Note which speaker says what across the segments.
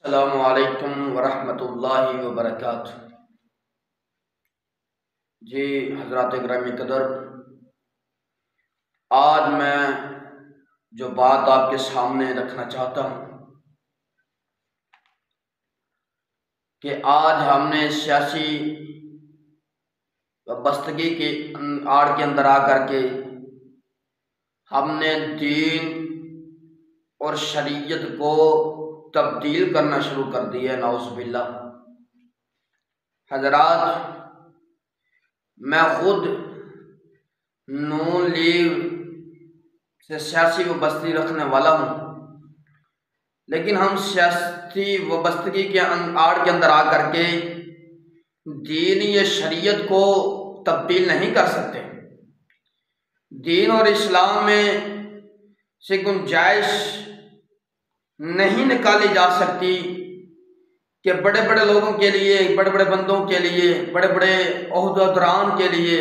Speaker 1: अस्सलामु अलैकुम वरहमतुल्लाहि वबरकातुह। जी हज़रात गिरामी कदर, आज मैं जो बात आपके सामने रखना चाहता हूँ कि आज हमने सियासी बस्तगी की आड़ के अंदर आकर के हमने दीन और शरीयत को तब्दील करना शुरू कर दिया है। नाउज़ुबिल्लाह। हज़रात, मैं खुद नून लीग से सियासी वबस्तगी रखने वाला हूँ, लेकिन हम सियासी वबस्तगी के आड़ के अंदर आकर के दीन या शरीयत को तब्दील नहीं कर सकते। दीन और इस्लाम में से गुंजाइश नहीं निकाली जा सकती कि बड़े बड़े लोगों के लिए, बड़े बड़े बंदों के लिए, बड़े बड़े ओहदेदारान के लिए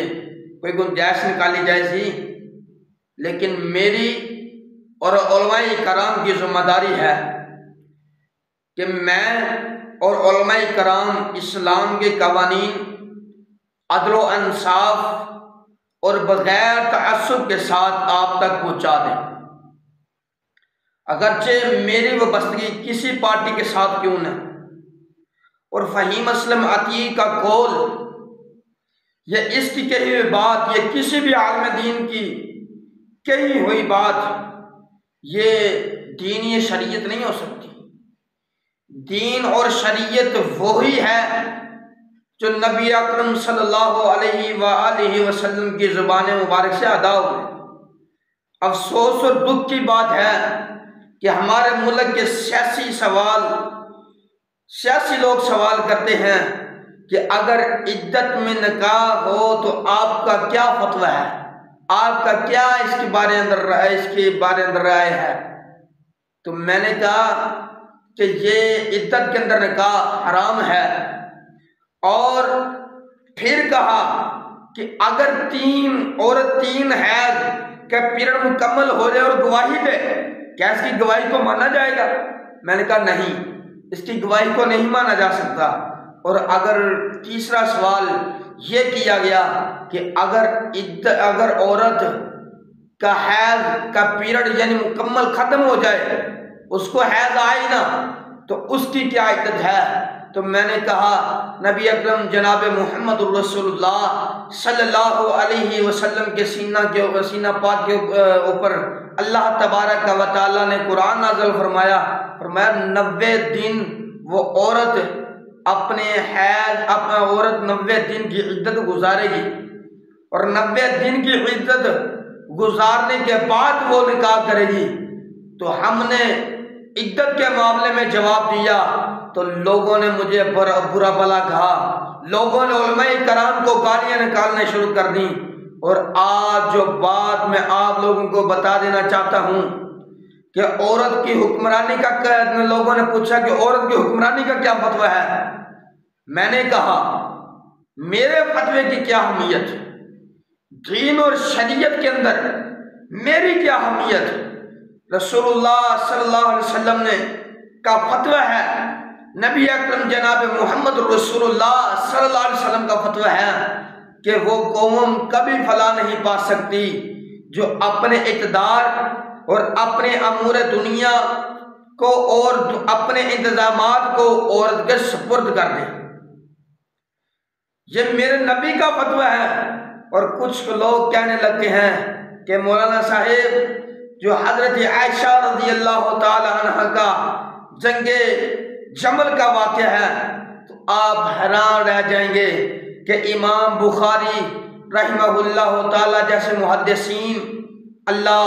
Speaker 1: कोई गुंजाइश निकाली जाएगी। लेकिन मेरी और उलमाए कराम की जिम्मेदारी है कि मैं और उलमाए कराम इस्लाम के कवानीन अदल व इंसाफ और बगैर तअस्सुब के साथ आप तक पहुँचा दें। अगरचे मेरी वबस्तगी किसी पार्टी के साथ क्यों न, और फ़हीम असलम अतीक का कौल या इसकी कही हुई बात या किसी भी आलिम दीन की कही हुई बात ये दीन या शरीयत नहीं हो सकती। दीन और शरीयत वही है जो नबी अकरम सल्लल्लाहु अलैहि वसल्लम की ज़ुबान मुबारक से अदा हुए। अफसोस और दुख की बात है कि हमारे मुल्क के सियासी लोग सवाल करते हैं कि अगर इद्दत में निकाह हो तो आपका क्या फतवा है, आपका क्या इसके बारे अंदर राय है। तो मैंने कहा कि ये इद्दत के अंदर निकाह हराम है, और फिर कहा कि अगर तीन हैज का पीरियड मुकम्मल हो जाए और गवाही दे, क्या इसकी गवाही को माना जाएगा? मैंने कहा नहीं, इसकी गवाही को नहीं माना जा सकता। और अगर तीसरा सवाल ये किया गया कि अगर औरत का हैज का पीरियड यानी मुकम्मल खत्म हो जाए, उसको हैज आए ना, तो उसकी क्या इद्दत है? तो मैंने कहा नबी अकरम जनाब मोहम्मद रसूलुल्लाह सल्लल्लाहु अलैहि वसल्लम के सीना पाक के ऊपर अल्लाह तबारक व तआला ने कुरान नाज़िल फरमाया 90 दिन वो औरत 90 दिन की इद्दत गुजारेगी, और 90 दिन की इद्दत गुजारने के बाद वो निकाह करेगी। तो हमने इद्दत के मामले में जवाब दिया तो लोगों ने मुझे बुरा भला कहा, लोगों ने उलमाए कराम को गालियां निकालने शुरू कर दी। और आज जो बात मैं आप लोगों को बता देना चाहता हूं कि औरत की हुक्मरानी का, लोगों ने पूछा कि औरत की हुक्मरानी का क्या फतवा है। मैंने कहा मेरे फतवे की क्या अहमियत, दीन और शरीयत के अंदर मेरी क्या अहमियत। रसूलुल्लाह सल्लल्लाहु अलैहि वसल्लम ने का फतवा है, नबी अकरम जनाब मोहम्मद रसूलुल्लाह सल्लल्लाहु अलैहि वसल्लम का फतवा है कि वो कौम कभी फला नहीं पा सकती जो अपने इक़्तिदार और अपने अमूर दुनिया को और अपने इंतजामात को औरत के सुपुर्द कर दे। ये मेरे नबी का फतवा है। और कुछ लोग कहने लगते हैं कि मौलाना साहेब, जो हजरत आयशा रज़ी अल्लाह ताला अन्हा का जंगे जमल का वाक़या है, तो आप हैरान रह जाएंगे कि इमाम बुखारी रहमहुल्लाह ताला जैसे मुहद्दिसीन अल्लाह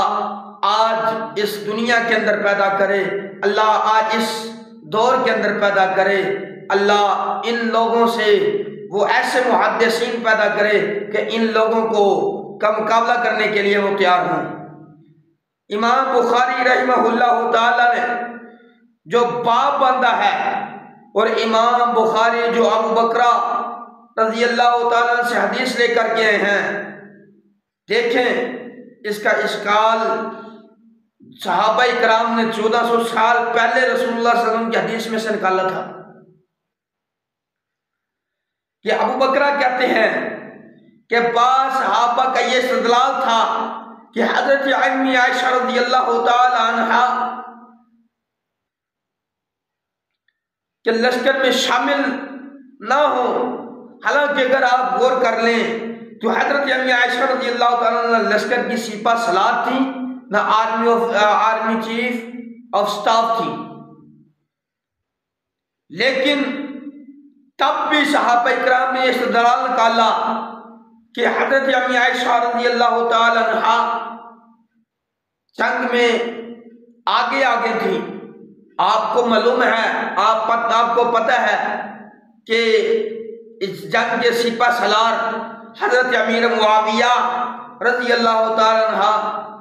Speaker 1: आज इस दुनिया के अंदर पैदा करे, अल्लाह आज इस दौर के अंदर पैदा करे, अल्लाह इन लोगों से वो ऐसे मुहद्दिसीन पैदा करे कि इन लोगों को का मुकाबला करने के लिए वो तैयार हों। इमाम बुखारी रहमहुल्लाह ताला ने जो बाप बंदा है, और इमाम बुखारी जो अबू बकरा रज़ी अल्लाह ताला से हदीस लेकर के आए हैं, देखें इसका इश्काल सहाबा इकराम ने 1400 साल पहले रसूलुल्लाह सल्लल्लाहु अलैहि वसल्लम की हदीस में से निकाला था कि अबू बकरा कहते हैं कि बाद सहाबा का ये इस्तदलाल था कि हजरत अम्मी आयशा रज़ियल्लाहु ताला अन्हा के लश्कर में शामिल ना हो। हालांकि अगर आप गौर कर लें तो हजरत अम्मी आयशा रज़ियल्लाहु ताला अन्हा लश्कर की सिपा सलार थी, ना आर्मी चीफ ऑफ स्टाफ थी, लेकिन तब भी सहाबा इकराम ने इस्तदलाल निकाला कि हजरत अम्मी आयशा रज़ियल्लाहु ताला अन्हा जंग में आगे आगे थी। आपको मालूम है, आपको पता है कि इस जंग के सिपा सलार हजरत अमीर मुआविया रज़ियल्लाहु ताला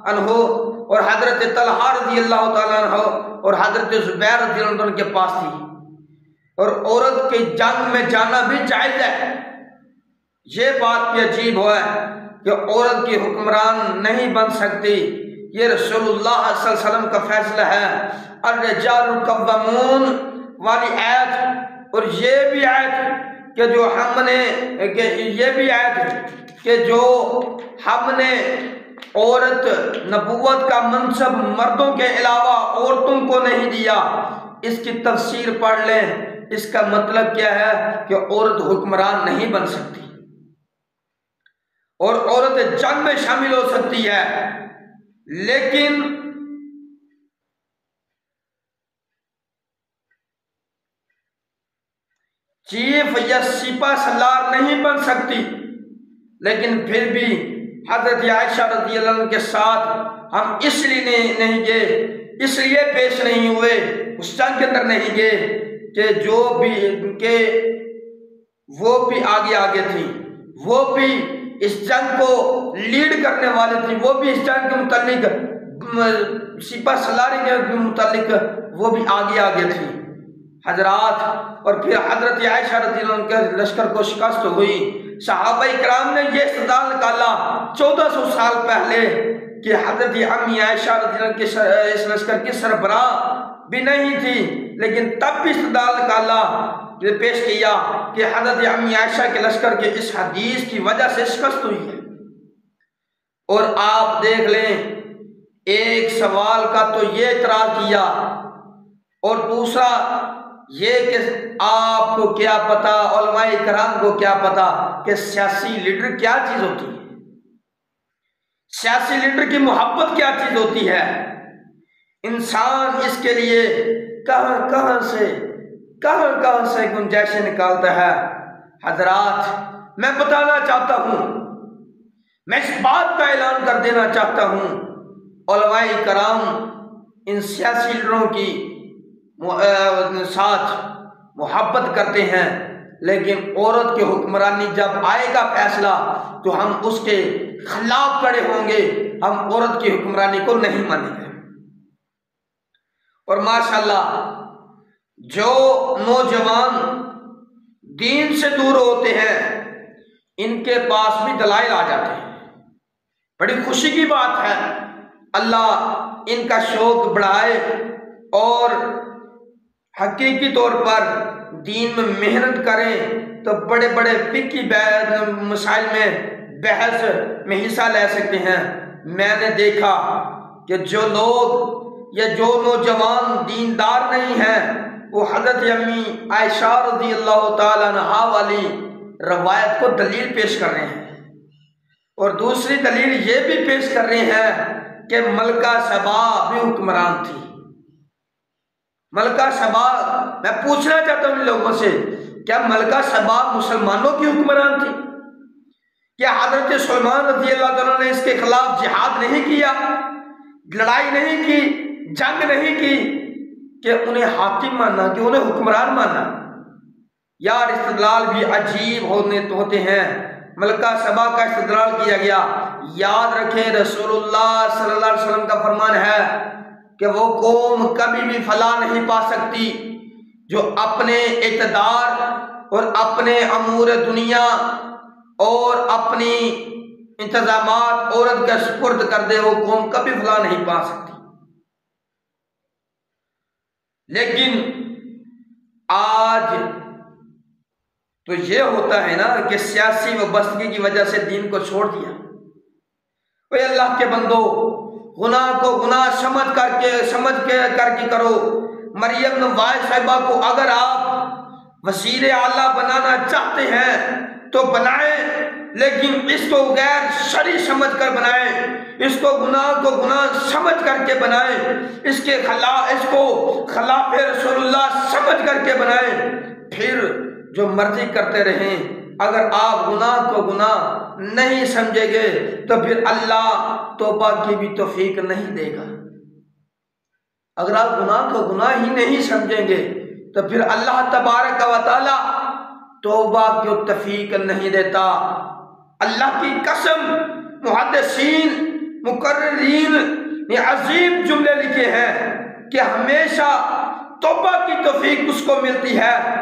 Speaker 1: अन्हु और हजरत तलहा रज़ियल्लाहु ताला अन्हु और हजरत ज़ुबैर रज़ियल्लाहु अन्हु के पास थी। और औरत के जंग में जाना भी जायज़ है। ये बात भी अजीब है कि औरत की हुक्मरान नहीं बन सकती। ये रसूलुल्लाह सल्लल्लाहु अलैहि वसल्लम का फैसला है। अर्रिजालु कव्वामून वाली आयत, और ये भी आयत कि जो हमने कि जो हमने औरत नबूवत का मनसब मर्दों के अलावा औरतों को नहीं दिया, इसकी तफसीर पढ़ लें। इसका मतलब क्या है कि औरत हुक्मरान नहीं बन सकती और औरत जंग में शामिल हो सकती है, लेकिन चीफ या सिपा सलार नहीं बन सकती। लेकिन फिर भी हजरत आयशा रज़ियल्लाहु अन्हा के साथ हम इसलिए नहीं गए, इसलिए पेश नहीं हुए, उस जंग के अंदर नहीं गए कि वो भी आगे आगे थी, वो भी इस जंग को लीड करने वाले थी, वो भी इस जंग के मुतालिक सिपा सलारी के मुतालिक वो भी आगे आगे थी हजरात। और फिर हजरत आयशा रज़ियल्लाहु अन्हा के लश्कर को शिकस्त हुई। सहाबा इकराम ने यह इस्तदलाल निकाला 1400 साल पहले कि हजरत अम्मी आयशा रज़ियल्लाहु अन्हा के इस लश्कर की सरबराह भी नहीं थी, लेकिन तब भी इस्तदलाल निकाला, पेश किया कि हजरत अम्मी आयशा के लश्कर के इस हदीस की वजह से शिकस्त हुई है। और आप देख लें, एक सवाल का तो ये इतराज किया और दूसरा ये कि आपको क्या पता, उलमाए कराम को क्या पता कि सियासी लीडर क्या चीज होती है, सियासी लीडर की मोहब्बत क्या चीज होती है। इंसान इसके लिए कहां से गुंजाइशें निकालता है। हजरात, मैं बताना चाहता हूं, मैं इस बात का ऐलान कर देना चाहता हूं, उलमाए कराम इन सियासी लीडरों की साथ मोहब्बत करते हैं, लेकिन औरत की हुक्मरानी जब आएगा फैसला तो हम उसके खिलाफ खड़े होंगे, हम औरत की हुक्मरानी को नहीं मानेंगे। और माशाल्लाह जो नौजवान दीन से दूर होते हैं इनके पास भी दलाइल आ जाते हैं। बड़ी खुशी की बात है, अल्लाह इनका शौक बढ़ाए और हकीकी तौर पर दीन में मेहनत करें तो बड़े बड़े फिकी मसाइल में बहस में हिस्सा ले सकते हैं। मैंने देखा कि जो लोग या जो नौजवान दीनदार नहीं हैं वो हजरत अम्मी आयशा रज़ियल्लाहु ताला अन्हा वाली रवायत को दलील पेश कर रहे हैं, और दूसरी दलील ये भी पेश कर रहे हैं कि मलका सबा भी हुक्मरान थी। मलका सबा, मैं पूछना चाहता हूं इन लोगों से, क्या मलका सबा मुसलमानों की हुक्मरान थी? क्या हजरत सुलेमान रज़ियल्लाहु अन्हु ने इसके खिलाफ जिहाद नहीं किया, लड़ाई नहीं की, जंग नहीं की कि उन्हें हाकिम माना, कि उन्हें हुक्मरान माना? यार इस्तदलाल भी अजीब होते हैं। मलका सबा का इस्तदलाल किया गया। याद रखें रसूलुल्लाह सल्लल्लाहु अलैहि वसल्लम का फरमान है कि वो कौम कभी भी फलाह नहीं पा सकती जो अपने इक़्तिदार और अपने अमूर दुनिया और अपनी इंतजामात औरत का सुपुर्द कर दे, वो कौम कभी फलाह नहीं पा सकती। लेकिन आज तो ये होता है ना कि सियासी वाबस्तगी की वजह से दीन को छोड़ दिया। भाई अल्लाह के बंदो, गुनाह को गुनाह समझ करके करो। मरियम नवाज साहिबा को अगर आप वज़ीर आला बनाना चाहते हैं तो बनाएं, लेकिन इसको गैर शरी समझ कर बनाएं, इसको गुनाह समझ करके बनाएं, इसको खिलाफ रसूलुल्लाह समझ करके बनाएं। फिर जो मर्जी करते रहें। अगर आप गुनाह को गुनाह नहीं समझेंगे तो फिर अल्लाह तौबा की भी तौफीक नहीं देगा। अगर आप गुनाह को गुनाह ही नहीं समझेंगे तो फिर अल्लाह तबारक व तआला तौबा की तौफीक नहीं देता। अल्लाह की कसम, मुहद्दिसीन मुकर्रिरीन ने अजीम जुमले लिखे हैं कि हमेशा तौबा की तौफीक उसको मिलती है।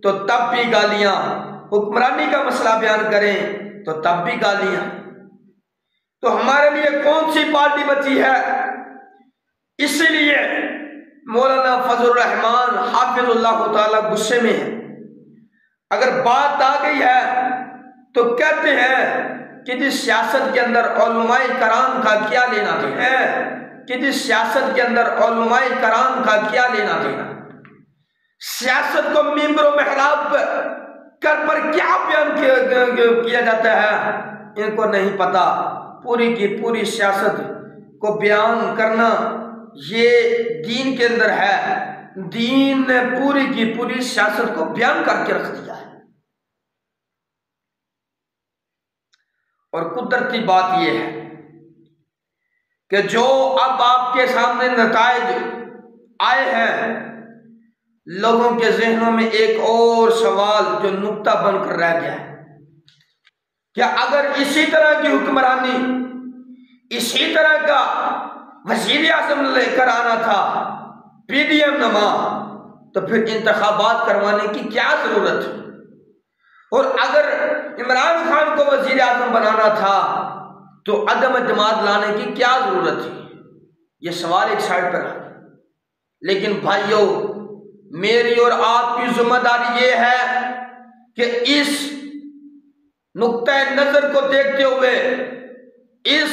Speaker 1: तो तब भी गालियां, हुक्मरानी का मसला बयान करें तो तब भी गालियां। तो हमारे लिए कौन सी पार्टी बची है? इसीलिए मौलाना फजलुर रहमान हाफिजुल्लाह ताला गुस्से में है। अगर बात आ गई है तो कहते हैं कि जिस सियासत के अंदर उलमाए कराम का क्या लेना देना है, कि जिस सियासत के अंदर उलमाए कराम का क्या लेना देना। सियासत को मिंबर और मेहराब पर क्या बयान किया जाता है इनको नहीं पता। पूरी की पूरी सियासत को बयान करना ये दीन के अंदर है। दीन ने पूरी की पूरी सियासत को बयान करके रख दिया है। और कुदरती बात यह है कि जो अब आपके सामने नताइज आए हैं, लोगों के जहनों में एक और सवाल जो नुक्ता बनकर रह गया है, क्या अगर इसी तरह की हुक्मरानी, इसी तरह का वज़ीर आज़म लेकर आना था पीडीएम नमा, तो फिर इंतखाबात करवाने की क्या जरूरत थी? और अगर इमरान खान को वज़ीर आज़म बनाना था तो अदम जमात लाने की क्या जरूरत थी? ये सवाल एक साइड पर है। लेकिन भाइयों, मेरी और आपकी जिम्मेदारी ये है कि इस नुक्ता नजर को देखते हुए इस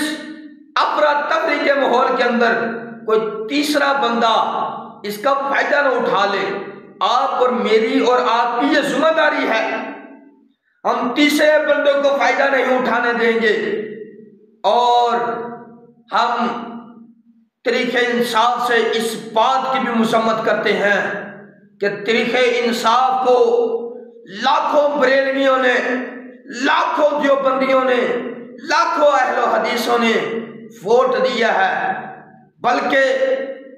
Speaker 1: अफरा तफरी के माहौल के अंदर कोई तीसरा बंदा इसका फायदा न उठा ले। आप और मेरी और आपकी ये जिम्मेदारी है, हम तीसरे बंदे को फायदा नहीं उठाने देंगे। और हम तरीके इंसाफ से इस बात की भी मुसम्मत करते हैं कि तरीके इंसाफ को लाखों बरेलवियों ने, लाखों देवबंदियों ने, लाखों अहलो हदीसों ने वोट दिया है। बल्कि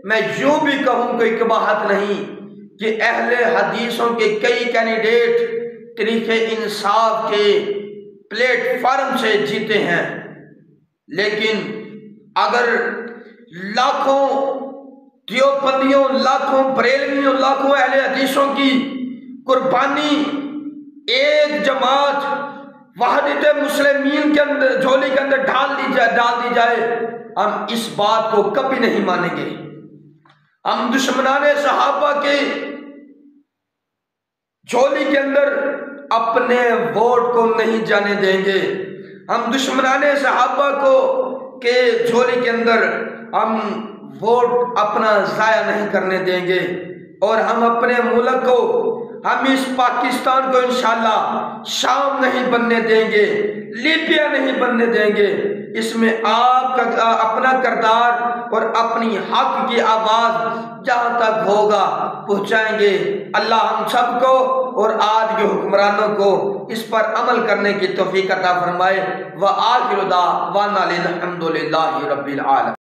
Speaker 1: मैं यूं भी कहूं कोई कबाहत नहीं कि अहले हदीसों के कई कैंडिडेट तरीके इंसाफ के प्लेटफॉर्म से जीते हैं। लेकिन अगर लाखों देवबंदियों, लाखों बरेलवियों, लाखों अहले हदीसों की कुर्बानी एक जमात वहदत मुस्लिमीन के अंदर झोली के अंदर डाल दी जाए, हम इस बात को कभी नहीं मानेंगे। हम दुश्मनाने सहाबा के झोली के अंदर अपने वोट को नहीं जाने देंगे। हम दुश्मनाने सहाबा को के झोली के अंदर हम वोट अपना जाया नहीं करने देंगे। और हम अपने मुल्क को, हम इस पाकिस्तान को इंशाअल्लाह शाम नहीं बनने देंगे, लीबिया नहीं बनने देंगे। इसमें आपका अपना किरदार और अपनी हक की आवाज़ जहाँ तक होगा पहुँचाएंगे। अल्लाह हम सबको और आज के हुक्मरानों को इस पर अमल करने की तौफीक अता फरमाए। व आखिर दावाना अल्हम्दुलिल्लाहि रब्बिल आलमीन।